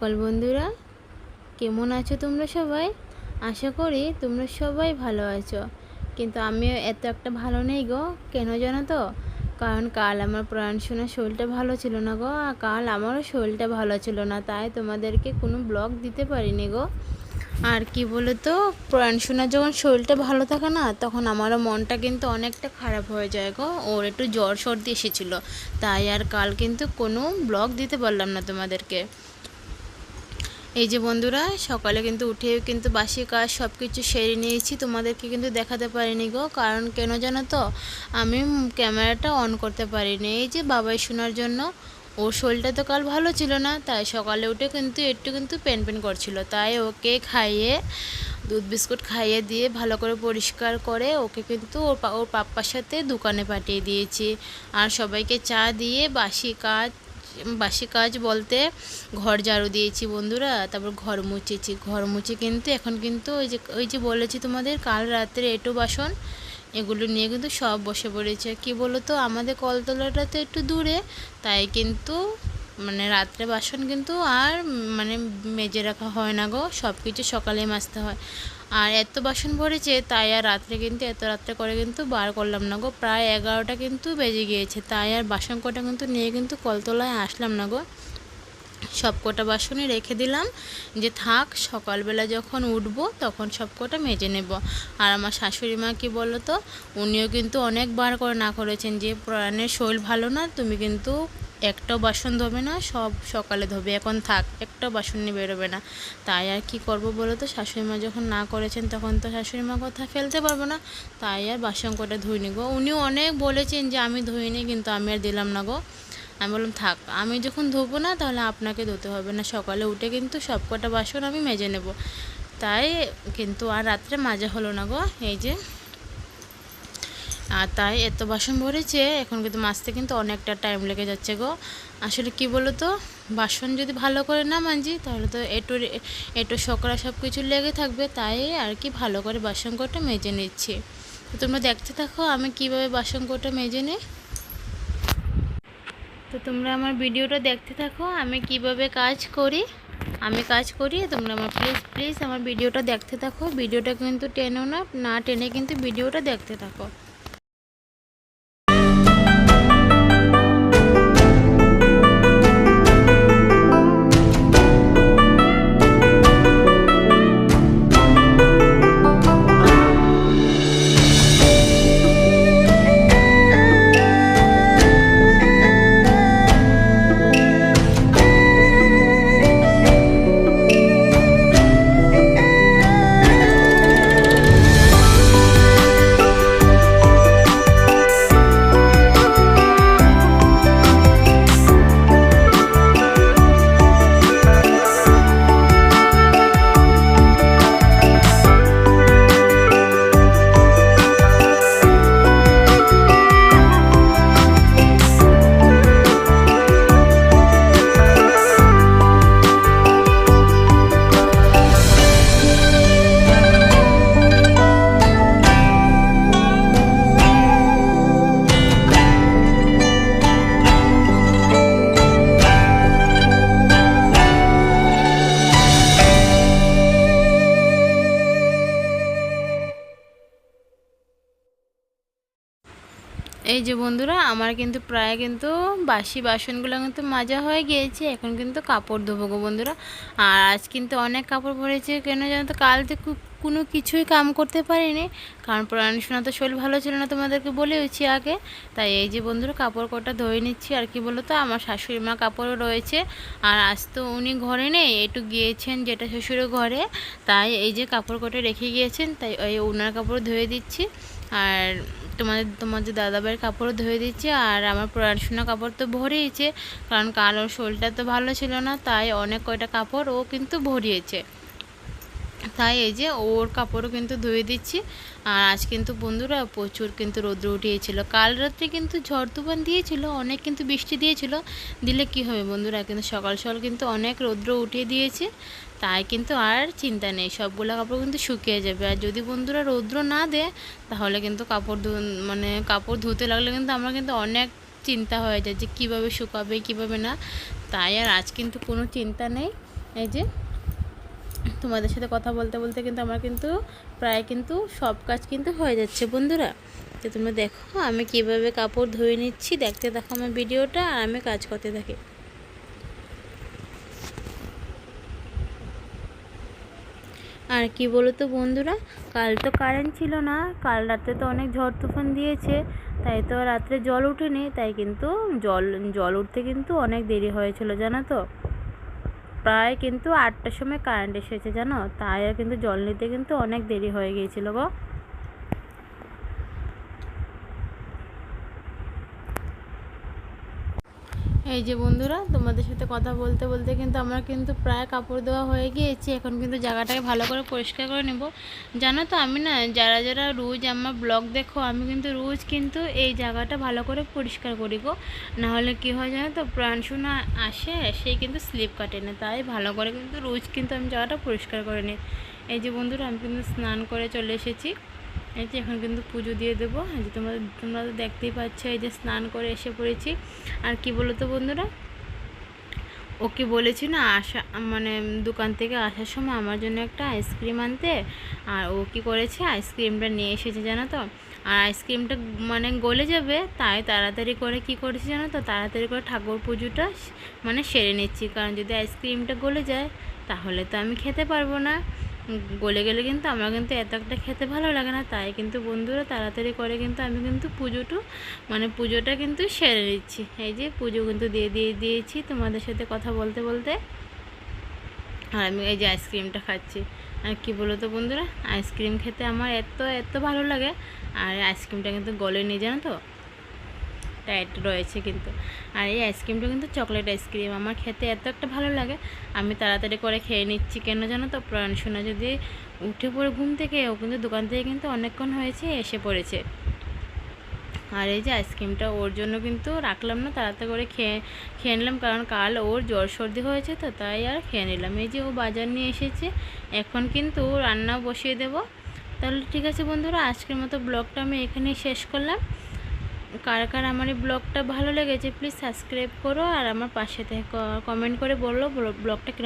সকাল বন্ধুরা, কেমন আছো তোমরা সবাই? আশা করি তোমরা সবাই ভালো আছো। কিন্তু আমিও এত একটা ভালো নেই গো। কেন জানো তো? কারণ কাল আমার পড়াশোনার শরীরটা ভালো ছিল না গো। আর কাল আমারও শরীরটা ভালো ছিল না, তাই তোমাদেরকে কোনো ব্লগ দিতে পারিনি গো। আর কি বলো তো, পড়াশোনার যখন শরীরটা ভালো থাকে না, তখন আমারও মনটা কিন্তু অনেকটা খারাপ হয়ে যায় গো। ওর একটু জ্বর সর্দি এসেছিলো, তাই আর কাল কিন্তু কোনো ব্লগ দিতে পারলাম না তোমাদেরকে। এই যে বন্ধুরা, সকালে কিন্তু উঠে কিন্তু বাসি কাজ সব কিছু সেরে নিয়েছি, তোমাদেরকে কিন্তু দেখাতে পারিনি গো। কারণ কেন জানো তো, আমি ক্যামেরাটা অন করতে পারিনি। এই যে বাবাই শোনার জন্য, ওর শরীরটা তো কাল ভালো ছিল না, তাই সকালে উঠে কিন্তু একটু পেন করছিল, তাই ওকে খাইয়ে দুধ বিস্কুট খাইয়ে দিয়ে ভালো করে পরিষ্কার করে ওকে কিন্তু ওর পাপ্পার সাথে দোকানে পাঠিয়ে দিয়েছি। আর সবাইকে চা দিয়ে বাসি কাজ বলতে ঘর ঝাড়ু দিয়েছি বন্ধুরা, তারপর ঘর মুছে কিন্তু এখন কিন্তু ওই যে বলেছি তোমাদের কাল রাত্রে এঁটো বাসন, এগুলো নিয়ে কিন্তু সব বসে পড়েছে। কি বলো তো, আমাদের কলতলাটা তো একটু দূরে, তাই কিন্তু রাত্রে বাসন কিন্তু আর মেজে রাখা হয় না গো, সব কিছু সকালে মাজতে হয়। আর এত বাসন পড়েছে, তাই আর রাত্রে কিন্তু এত রাত্রে করে কিন্তু বার করলাম না গো। প্রায় 11টা কিন্তু বেজে গিয়েছে, তাই আর বাসন কটা কিন্তু নিয়ে কিন্তু কলতলায় আসলাম না গো। সব কটা বাসনই রেখে দিলাম, যে থাক সকালবেলা যখন উঠবো তখন সব কটা মেজে নেব। আর আমার শাশুড়ি মা কী বলো তো, উনিও কিন্তু অনেকবার করে না করেছেন যে প্রাণের শরীর ভালো না, তুমি কিন্তু একটাও বাসন ধোবে না, সব সকালে ধোবে, এখন থাক একটাও বাসন নিয়ে বেরোবে না। তাই আর কি করব বলো তো, শাশুড়ি মা যখন না করেছেন তখন তো শাশুড়ি মা কথা ফেলতে পারবো না, তাই আর বাসন কটা ধুইনি গো। উনিও অনেক বলেছেন যে আমি ধুইনি, কিন্তু আমি আর দিলাম না গো। আমি বললাম থাক, আমি যখন ধোবো না তাহলে আপনাকে ধুতে হবে না, সকালে উঠে কিন্তু সব কটা বাসন আমি মেজে নেব। তাই কিন্তু আর রাত্রে মাজা হলো না গো। এই যে আর তাই এত বাসন ভরেছে, এখন কিন্তু মাজতে কিন্তু অনেকটা টাইম লেগে যাচ্ছে গো। আসলে কি বলো তো, বাসন যদি ভালো করে না মাজি তাহলে তো এটো সকরা সব কিছু লেগে থাকবে, তাই আর কি ভালো করে বাসন কটা মেজে নিচ্ছি। তো তোমরা দেখতে থাকো আমি কিভাবে বাসন কটা মেজে নিই। তো তোমরা আমার ভিডিওটা দেখতে থাকো, আমি কিভাবে কাজ করি। তোমরা আমার প্লিজ আমার ভিডিওটা দেখতে থাকো। ভিডিওটা কিন্তু টেনো না টেনে কিন্তু ভিডিওটা দেখতে থাকো। এই যে বন্ধুরা, আমার কিন্তু প্রায় কিন্তু বাসি বাসনগুলো কিন্তু মাজা হয়ে গিয়েছে, এখন কিন্তু কাপড় ধোবো গো বন্ধুরা। আর আজ কিন্তু অনেক কাপড় পরেছে, কেন জানো তো, কাল তো কোনো কিছুই কাম করতে পারিনি, কারণ পড়াশোনা তো শরীর ভালো ছিল না, তোমাদেরকে বলেওছি আগে। তাই এই যে বন্ধুরা, কাপড় কটা ধুয়ে নিচ্ছি। আর কি বলো তো, আমার শাশুড়ি মা কাপড়ও রয়েছে, আর আজ তো উনি ঘরে নেই, একটু গিয়েছেন যেটা শ্বশুরের ঘরে, তাই এই যে কাপড় কটা রেখে গিয়েছেন, তাই ওই ওনার কাপড় ধুয়ে দিচ্ছি। আর তোমাদের দাদাভাইয়ের কাপড়ও ধুয়ে দিচ্ছি। আর আমার পড়াশোনা কাপড় তো ভরিয়েছে, কারণ কাল ওর শরীরটা তো ভালো ছিল না, তাই অনেক কয়টা কাপড় ও কিন্তু ভরিয়েছে, তাই এই যে ওর কাপড়ও কিন্তু ধুয়ে দিচ্ছি। আর আজ কিন্তু বন্ধুরা প্রচুর কিন্তু রৌদ্র উঠিয়েছিল, কাল রাত্রে কিন্তু ঝড় তুফান দিয়েছিল, অনেক কিন্তু বৃষ্টি দিয়েছিল। দিলে কি হবে বন্ধুরা, কিন্তু সকাল সকাল কিন্তু অনেক রৌদ্র উঠিয়ে দিয়েছে, তাই কিন্তু আর চিন্তা নেই, সবগুলো কাপড় কিন্তু শুকিয়ে যাবে। আর যদি বন্ধুরা রৌদ্র না দেয়, তাহলে কিন্তু কাপড় ধুতে লাগলে কিন্তু আমরা কিন্তু অনেক চিন্তা হয়ে যায় যে কীভাবে শুকাবে কীভাবে না, তাই আর আজ কিন্তু কোনো চিন্তা নেই। এই যে তোমাদের সাথে কথা বলতে বলতে কিন্তু আমার কিন্তু প্রায় কিন্তু সব কাজ কিন্তু হয়ে যাচ্ছে বন্ধুরা। তো তোমরা দেখো আমি কিভাবে কাপড় ধুয়ে নিচ্ছি, দেখতে দেখো আমার ভিডিওটা আর আমি কাজ করতে থাকি। আর কি বলো তো বন্ধুরা, কাল তো কারেন্ট ছিল না, কাল রাতে তো অনেক ঝড় তুফান দিয়েছে, তাই তো রাত্রে জল উঠেনি, তাই কিন্তু জল উঠতে কিন্তু অনেক দেরি হয়েছিল জানো তো। প্রায় কিন্তু 8টার সময় কারেন্ট এসেছে জানো, তাই আর কিন্তু জল নিতে কিন্তু অনেক দেরি হয়ে গিয়েছিল গো। এই যে বন্ধুরা তোমাদের সাথে কথা বলতে বলতে কিন্তু আমার কিন্তু প্রায় কাপড় দেওয়া হয়ে গিয়েছে। এখন কিন্তু জায়গাটাকে ভালো করে পরিষ্কার করে নেব। জানো তো আমি না, যারা যারা রোজ আমার ব্লগ দেখো, আমি কিন্তু রোজ কিন্তু এই জায়গাটা ভালো করে পরিষ্কার করি গো। নাহলে কী হয় জানো তো, প্রাণশোনা আসে সেই কিন্তু স্লিপ কাটে না, তাই ভালো করে কিন্তু রোজ কিন্তু আমি জায়গাটা পরিষ্কার করে নিই। এই যে বন্ধুরা আমি কিন্তু স্নান করে চলে এসেছি। এই যে এখন কিন্তু পুজো দিয়ে দেবো। এই যে তোমরা তো দেখতেই পাচ্ছ, এই যে স্নান করে এসে পড়েছি। আর কি বলো তো বন্ধুরা, ওকে বলেছি না আসা মানে দোকান থেকে আসার সময় আমার জন্য একটা আইসক্রিম আনতে, আর ও কী করেছে, আইসক্রিমটা নিয়ে এসেছে জানো তো। আর আইসক্রিমটা মানে গলে যাবে, তাই তাড়াতাড়ি করে কি করেছি জানো তো, তাড়াতাড়ি করে ঠাকুর পুজোটা মানে সেরে নিচ্ছি। কারণ যদি আইসক্রিমটা গলে যায় তাহলে তো আমি খেতে পারবো না। গলে গেলে কিন্তু আমার কিন্তু এত একটা খেতে ভালো লাগে না, তাই কিন্তু বন্ধুরা তাড়াতাড়ি করে কিন্তু আমি কিন্তু পুজোটা কিন্তু সেরে নিচ্ছি। এই যে পুজো কিন্তু দিয়েছি তোমাদের সাথে কথা বলতে বলতে, আর আমি এই যে আইসক্রিমটা খাচ্ছি। আর কি বলো তো বন্ধুরা, আইসক্রিম খেতে আমার এত এত ভালো লাগে, আর আইসক্রিমটা কিন্তু গলেনি জানো তো, টাইট রয়েছে কিন্তু। আর এই আইসক্রিমটা কিন্তু চকলেট আইসক্রিম, আমার খেতে এত একটা ভালো লাগে, আমি তাড়াতাড়ি করে খেয়ে নিচ্ছি। কেন জানো তো, প্রাণশোনা যদি উঠে পড়ে ঘুম থেকে, ও কিন্তু দোকান থেকে কিন্তু অনেকক্ষণ হয়েছে এসে পড়েছে। আর এই যে আইসক্রিমটা ওর জন্য কিন্তু রাখলাম না, তাড়াতাড়ি করে খেয়ে নিলাম, কারণ কাল ওর জ্বর সর্দি হয়েছে তো, তাই আর খেয়ে নিলাম। এই যে ও বাজার নিয়ে এসেছে, এখন কিন্তু রান্না বসিয়ে দেব। তাহলে ঠিক আছে বন্ধুরা, আজকের মতো ব্লগটা আমি এখানেই শেষ করলাম। কার কার আমার এই ব্লগটা ভালো লেগেছে প্লিজ সাবস্ক্রাইব করো, আর আমার পাশে থেকে কমেন্ট করে বললো ব্লগটা